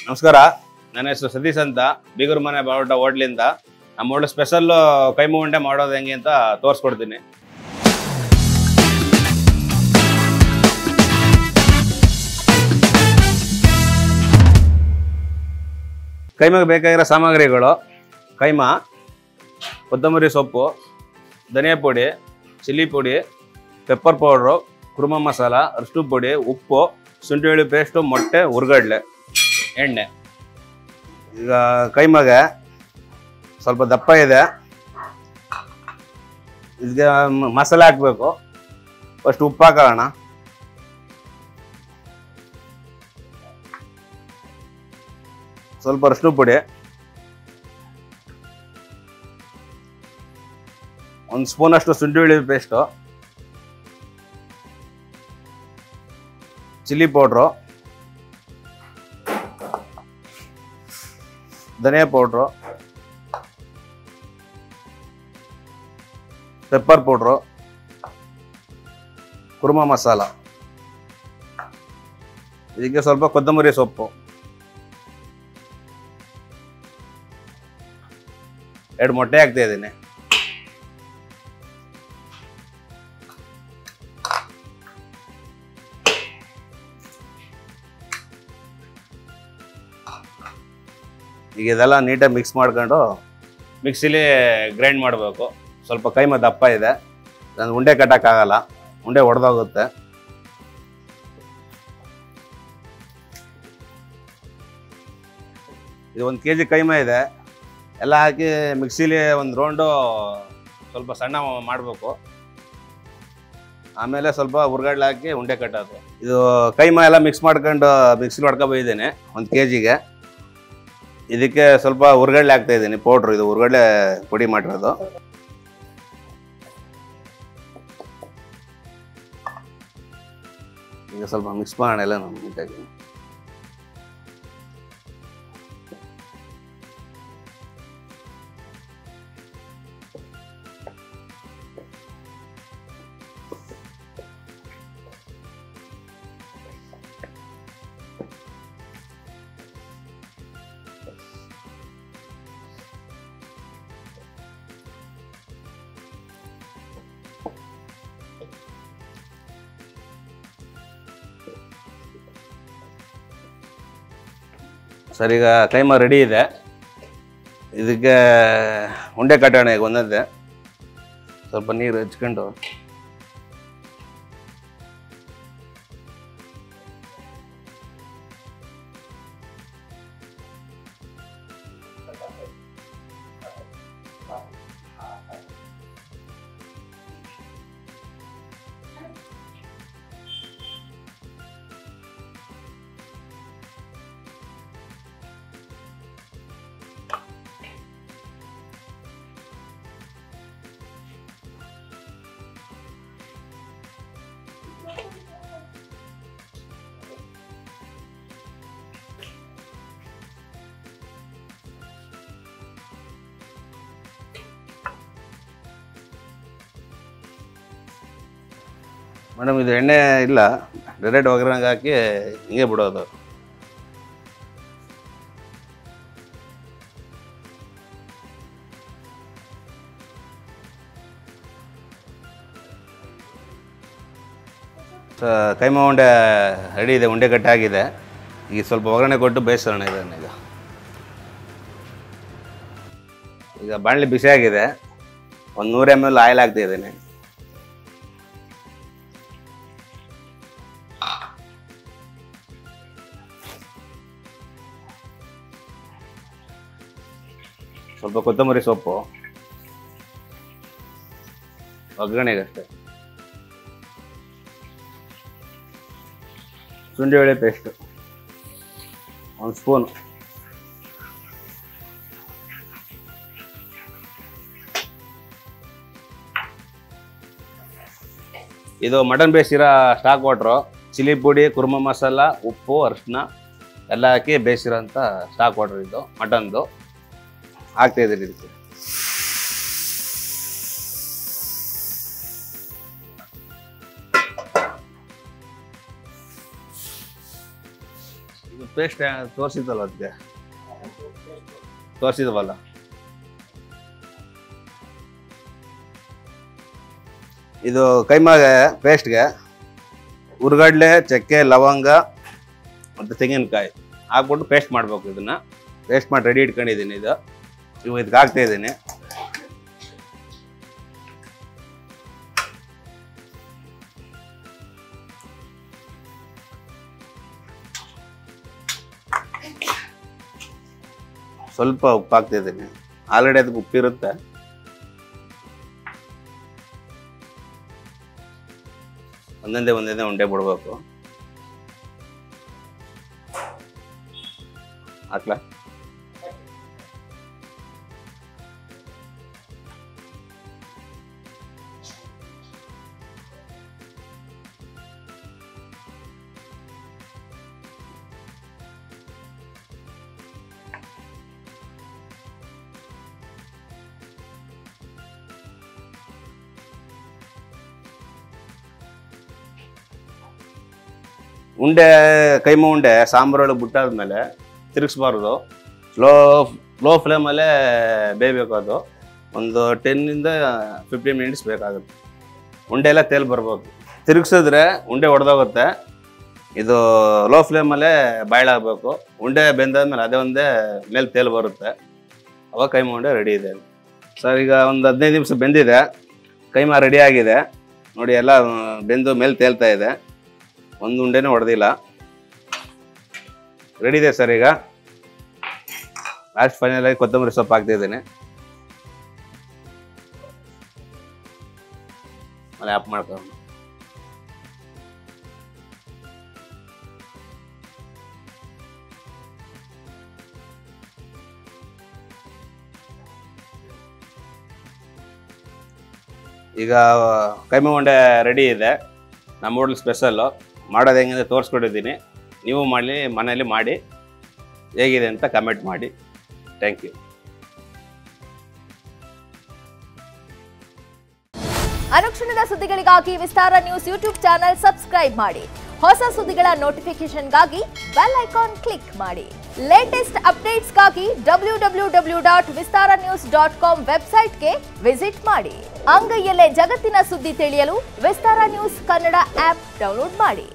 ನಮಸ್ಕಾರ, ನನ್ನ ಹೆಸರು ಸತೀಶ್ ಅಂತ, ಬೀಗೂರು ಮನೆ ಬಾವುಟ ಹೋಟ್ಲಿಂದ. ನಮ್ಮ ಹೋಟ್ಲು ಸ್ಪೆಷಲ್ ಕೈಮಾ ಉಂಡೆ ಮಾಡೋದು ಹೆಂಗೆ ಅಂತ ತೋರಿಸ್ಕೊಡ್ತೀನಿ. ಕೈಮಾಗೆ ಬೇಕಾಗಿರೋ ಸಾಮಗ್ರಿಗಳು: ಕೈಮಾ, ಕೊತ್ತಂಬರಿ ಸೊಪ್ಪು, ಧನಿಯಾ ಪುಡಿ, ಚಿಲ್ಲಿ ಪುಡಿ, ಪೆಪ್ಪರ್ ಪೌಡ್ರು, ಕುರ್ಮ ಮಸಾಲ, ಅರಿಶಿನ ಪುಡಿ, ಉಪ್ಪು, ಶುಂಠಿ ಬೆಳ್ಳುಳ್ಳಿ ಪೇಸ್ಟು, ಮೊಟ್ಟೆ, ಹುರ್ಗಡ್ಲೆ, ಎಣ್ಣೆ. ಈಗ ಕೈಮಾಗೆ ಸ್ವಲ್ಪ ದಪ್ಪ ಇದೆ, ಇದಕ್ಕೆ ಮಸಾಲೆ ಹಾಕಬೇಕು. ಫಸ್ಟ್ ಉಪ್ಪು ಹಾಕೋಣ, ಸ್ವಲ್ಪ ಅರಿಶಿನ ಪುಡಿ, ಒಂದು ಸ್ಪೂನಷ್ಟು ಶುಂಠಿ ಬೆಳ್ಳುಳ್ಳಿ ಪೇಸ್ಟು, ಚಿಲ್ಲಿ ಪೌಡ್ರು, ಧನಿಯಾ powder, pepper powder, kurma masala, ಇದಕ್ಕೆ ಸ್ವಲ್ಪ ಕೊತ್ತಂಬರಿ ಸೊಪ್ಪು, 2 ಮೊಟ್ಟೆ ಹಾಕ್ತಾ ಇದ್ದೀನಿ. ಈಗ ಇದೆಲ್ಲ ನೀಟಾಗಿ ಮಿಕ್ಸ್ ಮಾಡ್ಕೊಂಡು ಮಿಕ್ಸಿಲಿ ಗ್ರೈಂಡ್ ಮಾಡಬೇಕು. ಸ್ವಲ್ಪ ಕೈಮಾ ದಪ್ಪ ಇದೆ, ನಾನು ಉಂಡೆ ಕಟ್ಟಕ್ಕಾಗಲ್ಲ, ಉಂಡೆ ಒಡೆದೋಗುತ್ತೆ. ಇದು 1 kg ಕೈಮಾ ಇದೆ. ಎಲ್ಲ ಹಾಕಿ ಮಿಕ್ಸಿಲಿ ಒಂದು ರೌಂಡು ಸ್ವಲ್ಪ ಸಣ್ಣ ಮಾಡಬೇಕು. ಆಮೇಲೆ ಸ್ವಲ್ಪ ಹುರ್ಗಡ್ಲೆ ಹಾಕಿ ಉಂಡೆ ಕಟ್ಟೋದು. ಇದು ಕೈಮಾ ಎಲ್ಲ ಮಿಕ್ಸ್ ಮಾಡ್ಕೊಂಡು ಮಿಕ್ಸಿಲಿ ಹೊಡ್ಕೊಬಂದಿದ್ದೀನಿ 1 kgಗೆ. ಇದಕ್ಕೆ ಸ್ವಲ್ಪ ಹುರ್ಗಡ್ಲೆ ಹಾಕ್ತಾ ಇದ್ದೀನಿ, ಪೌಡ್ರು. ಇದು ಹುರ್ಗಡ್ಲೆ ಪುಡಿ ಮಾಡಿರೋದು. ಈಗ ಸ್ವಲ್ಪ ಮಿಕ್ಸ್ ಮಾಡೋಣ ಎಲ್ಲ ನೀಟಾಗಿ. ಸರ್, ಈಗ ಕೈಮಾ ರೆಡಿ ಇದೆ. ಇದಕ್ಕೆ ಉಂಡೆ ಕಟ್ಟೋಣ. ಈಗ ಒಂದೊಂದೇ ಸ್ವಲ್ಪ ನೀರು ಹಚ್ಕೊಂಡು ಮೇಡಮ್, ಇದು ಎಣ್ಣೆ ಇಲ್ಲ, ಡೈರೆಕ್ಟ್ ಒಗ್ಗರಣೆಗೆ ಹಾಕಿ ಹಿಂಗೆ ಬಿಡೋದು. ಕೈಮಾ ಉಂಡೆ ರೆಡಿ ಇದೆ, ಉಂಡೆ ಕಟ್ಟಾಗಿದೆ. ಈಗ ಸ್ವಲ್ಪ ಒಗ್ಗರಣೆ ಕೊಟ್ಟು ಬೇಯಿಸೋಣ ಇದನ್ನೀಗ. ಈಗ ಬಾಣಲೆ ಬಿಸಿಯಾಗಿದೆ, ಒಂದು 100 ml ಆಯಿಲ್ ಹಾಕ್ತಾ ಇದ್ದೀನಿ. ಸ್ವಲ್ಪ ಕೊತ್ತಂಬರಿ ಸೊಪ್ಪು ಒಗ್ಗರಣೆಗಷ್ಟೇ, ಶುಂಠಿ ಬೆಳ್ಳುಳ್ಳಿ ಪೇಸ್ಟು 1 ಸ್ಪೂನ್, ಇದು ಮಟನ್ ಬೇಯಿಸಿರೋ ಸ್ಟಾಕ್ ವಾಟ್ರು, ಚಿಲ್ಲಿ ಪುಡಿ, ಕುರ್ಮ ಮಸಾಲ, ಉಪ್ಪು, ಅರಿಶಿನ ಎಲ್ಲ ಹಾಕಿ ಬೇಯಿಸಿರೋಂಥ ಸ್ಟಾಕ್ ವಾಟ್ರ್. ಇದು ಮಟನ್ದು ಹಾಕ್ತಾ ಇದ್ದೀರಿ. ಇದಕ್ಕೆ ಪೇಸ್ಟ್ ತೋರಿಸಿದ್ದಲ್ಲ ಅದಕ್ಕೆ ತೋರಿಸಿದ್ವಲ್ಲ. ಇದು ಕೈಮಾಗೆ ಪೇಸ್ಟ್ಗೆ ಹುರ್ಗಡ್ಲೆ, ಚಕ್ಕೆ, ಲವಂಗ ಮತ್ತು ತೆಂಗಿನಕಾಯಿ ಹಾಕ್ಬಿಟ್ಟು ಪೇಸ್ಟ್ ಮಾಡಬೇಕು. ಇದನ್ನು ಪೇಸ್ಟ್ ಮಾಡಿ ರೆಡಿ ಇಟ್ಕೊಂಡಿದ್ದೀನಿ. ಇದಕ್ಕೆ ಹಾಕ್ತಾ ಇದ್ದೀನಿ. ಸ್ವಲ್ಪ ಉಪ್ಪು ಹಾಕ್ತಿದ್ದೀನಿ. ಆಲ್ರೆಡಿ ಅದಕ್ಕೆ ಉಪ್ಪಿರುತ್ತೆ. ಒಂದೊಂದೇ ಉಂಡೆ ಬಿಡ್ಬೇಕು. ಹಾಕ್ಲಾ? ಉಂಡೆ ಕೈಮಾ ಉಂಡೆ ಸಾಂಬಾರೊಳಗೆ ಬಿಟ್ಟಾದ್ಮೇಲೆ ತಿರುಗಿಸ್ಬಾರ್ದು. ಲೋ ಫ್ಲೇಮಲ್ಲೇ ಬೇಯಬೇಕು. ಅದು ಒಂದು 10-15 ಮಿನಿಟ್ಸ್ ಬೇಕಾಗುತ್ತೆ. ಉಂಡೆ ಎಲ್ಲ ತೇಲ್ ಬರ್ಬೇಕು. ತಿರುಗಿಸಿದ್ರೆ ಉಂಡೆ ಒಡೆದೋಗುತ್ತೆ. ಇದು ಲೋ ಫ್ಲೇಮಲ್ಲೇ ಬಾಯ್ಲಾಗಬೇಕು. ಉಂಡೆ ಬೆಂದಾದ್ಮೇಲೆ ಅದೇ ಒಂದೇ ಮೇಲೆ ತೇಲ್ ಬರುತ್ತೆ. ಅವಾಗ ಕೈಮಾ ಉಂಡೆ ರೆಡಿ ಇದೆ ಸರ್. ಈಗ ಒಂದು 15 ನಿಮಿಷ ಬೆಂದಿದೆ. ಕೈಮಾ ರೆಡಿ ಆಗಿದೆ ನೋಡಿ. ಎಲ್ಲ ಬೆಂದು ಮೇಲೆ ತೇಲ್ತಾ ಇದೆ. ಒಂದು ಉಂಡೆನೂ ಹೊಡೆದಿಲ್ಲ. ರೆಡಿ ಇದೆ ಸರ್. ಈಗ ಲಾಸ್ಟ್ ಫೈನಲ್ ಆಗಿ ಕೊತ್ತಂಬರಿ ಸೊಪ್ಪು ಹಾಕ್ತಿದ್ದೀನಿ. ಆಮೇಲೆ ಆಫ್ ಮಾಡ್ಕೊಂಡು ಈಗ ಕೈಮಾ ಉಂಡೆ ರೆಡಿ ಇದೆ. ನಮ್ಮ ಹೋಟ್ಲ್ ಸ್ಪೆಷಲ್ಲು. ಮಾಡೋದು ಹೆಂಗಂದ್ರೆ ತೋರಿಸ್ಕೊಟ್ಟಿದ್ದೀನಿ. ನೀವು ಮನೇಲಿ ಮಾಡಿ ಹೇಗಿದೆ ಅಂತ ಕಮೆಂಟ್ ಮಾಡಿ. Thank you. ಅನುಕ್ಷಣದ ಸುದ್ದಿಗಳಿಗಾಗಿ Vistara news YouTube channel subscribe ಮಾಡಿ. ಹೊಸ ಸುದ್ದಿಗಳ ನೋಟಿಫಿಕೇಶನ್ಗಾಗಿ ಬೆಲ್ ಐಕಾನ್ ಕ್ಲಿಕ್ ಮಾಡಿ. ಲೇಟೆಸ್ಟ್ ಅಪ್ಡೇಟ್ಸ್ಗಾಗಿ www.vistaranews.com ವೆಬ್ಸೈಟ್ಗೆ ವಿಸಿಟ್ ಮಾಡಿ. ಅಂಗೈಯಲ್ಲೇ ಜಗತ್ತಿನ ಸುದ್ದಿ ತಿಳಿಯಲು Vistara news Kannada app download ಮಾಡಿ.